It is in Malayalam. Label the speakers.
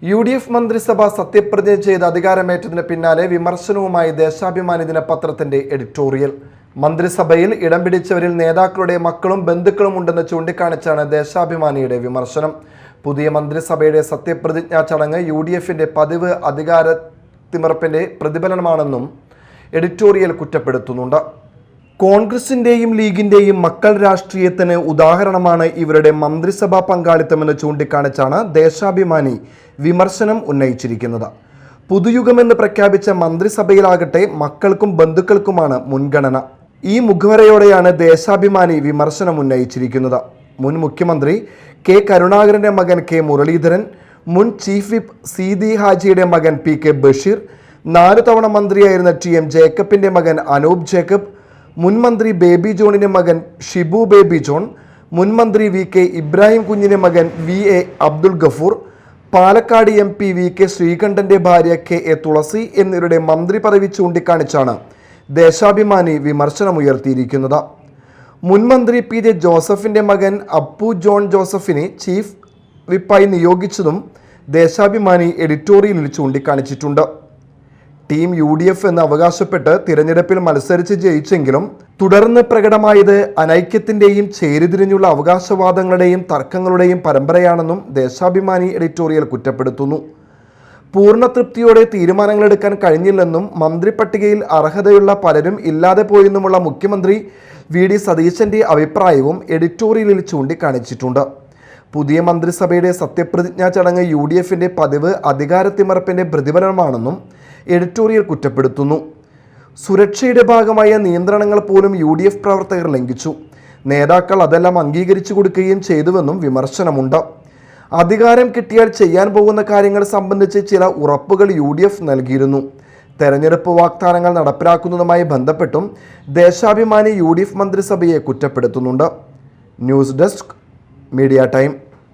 Speaker 1: UDF മന്ത്രിസഭ സത്യപ്രതിജ്ഞ ചെയ്ത് അധികാരമേറ്റതിന് പിന്നാലെ വിമർശനവുമായി ദേശാഭിമാനി ദിനപത്രത്തിന്റെ എഡിറ്റോറിയൽ. മന്ത്രിസഭയിൽ ഇടം പിടിച്ചവരിൽ നേതാക്കളുടെ മക്കളും ബന്ധുക്കളും ഉണ്ടെന്ന് ചൂണ്ടിക്കാണിച്ചാണ് ദേശാഭിമാനിയുടെ വിമർശനം. പുതിയ മന്ത്രിസഭയുടെ സത്യപ്രതിജ്ഞാ ചടങ്ങ് UDFന്റെ പതിവ് അധികാരത്തിമർപ്പിന്റെ പ്രതിഫലനമാണെന്നും എഡിറ്റോറിയൽ കുറ്റപ്പെടുത്തുന്നുണ്ട്. കോൺഗ്രസിന്റെയും ലീഗിന്റെയും മക്കൾ രാഷ്ട്രീയത്തിന് ഉദാഹരണമാണ് ഇവരുടെ മന്ത്രിസഭാ പങ്കാളിത്തമെന്ന് ചൂണ്ടിക്കാണിച്ചാണ് ദേശാഭിമാനി വിമർശനം ഉന്നയിച്ചിരിക്കുന്നത്. പുതുയുഗമെന്ന് പ്രഖ്യാപിച്ച മന്ത്രിസഭയിലാകട്ടെ മക്കൾക്കും ബന്ധുക്കൾക്കുമാണ് മുൻഗണന. ഈ മുഖവരയോടെയാണ് ദേശാഭിമാനി വിമർശനം ഉന്നയിച്ചിരിക്കുന്നത്. മുൻ മുഖ്യമന്ത്രി കെ കരുണാകരന്റെ മകൻ കെ മുരളീധരൻ, മുൻ ചീഫ് വിപ്പ് സീതി ഹാജിയുടെ മകൻ PK ബഷീർ, 4 തവണ മന്ത്രിയായിരുന്ന TM ജേക്കബിന്റെ മകൻ അനൂപ് ജേക്കബ്, മുൻ മന്ത്രി ബേബി ജോണിന്റെ മകൻ ഷിബു ബേബി ജോൺ, മുൻ മന്ത്രി VK ഇബ്രാഹിം കുഞ്ഞിന്റെ മകൻ VA Abdul Gafoor, Palakkad MP VK ശ്രീകണ്ഠന്റെ ഭാര്യ KA തുളസി എന്നിവരുടെ മന്ത്രി പദവി ചൂണ്ടിക്കാണിച്ചാണ് ദേശാഭിമാനി വിമർശനമുയർത്തിയിരിക്കുന്നത്. മുൻ മന്ത്രി PJ ജോസഫിന്റെ മകൻ അപ്പു ജോൺ ജോസഫിനെ ചീഫ് വിപ്പായി നിയോഗിച്ചതും ദേശാഭിമാനി എഡിറ്റോറിയലിൽ ചൂണ്ടിക്കാണിച്ചിട്ടുണ്ട്. ടീം UDF എന്ന് അവകാശപ്പെട്ട് തിരഞ്ഞെടുപ്പിൽ മത്സരിച്ച് ജയിച്ചെങ്കിലും തുടർന്ന് പ്രകടമായത് അനൈക്യത്തിന്റെയും ചേരിതിരിഞ്ഞുള്ള അവകാശവാദങ്ങളുടെയും തർക്കങ്ങളുടെയും പരമ്പരയാണെന്നും ദേശാഭിമാനി എഡിറ്റോറിയൽ കുറ്റപ്പെടുത്തുന്നു. പൂർണ്ണ തൃപ്തിയോടെ തീരുമാനങ്ങളെടുക്കാൻ കഴിഞ്ഞില്ലെന്നും മന്ത്രി പട്ടികയിൽ അർഹതയുള്ള പലരും ഇല്ലാതെ പോയെന്നുമുള്ള മുഖ്യമന്ത്രി VD സതീശന്റെ അഭിപ്രായവും എഡിറ്റോറിയലിൽ ചൂണ്ടിക്കാണിച്ചിട്ടുണ്ട്. പുതിയ മന്ത്രിസഭയുടെ സത്യപ്രതിജ്ഞാ ചടങ്ങ് UDFന്റെ പതിവ് അധികാരത്തിമർപ്പിന്റെ പ്രതിഫലനമാണെന്നും എഡിറ്റോറിയൽ കുറ്റപ്പെടുത്തുന്നു. സുരക്ഷയുടെ ഭാഗമായ നിയന്ത്രണങ്ങൾ പോലും UDF പ്രവർത്തകർ ലംഘിച്ചു. നേതാക്കൾ അതെല്ലാം അംഗീകരിച്ചു കൊടുക്കുകയും ചെയ്തുവെന്നും വിമർശനമുണ്ട്. അധികാരം കിട്ടിയാൽ ചെയ്യാൻ പോകുന്ന കാര്യങ്ങൾ സംബന്ധിച്ച് ചില ഉറപ്പുകൾ UDF നൽകിയിരുന്നു. തെരഞ്ഞെടുപ്പ് വാഗ്ദാനങ്ങൾ നടപ്പിലാക്കുന്നതുമായി ബന്ധപ്പെട്ടും ദേശാഭിമാനി UDF മന്ത്രിസഭയെ കുറ്റപ്പെടുത്തുന്നുണ്ട്. News desk, media time.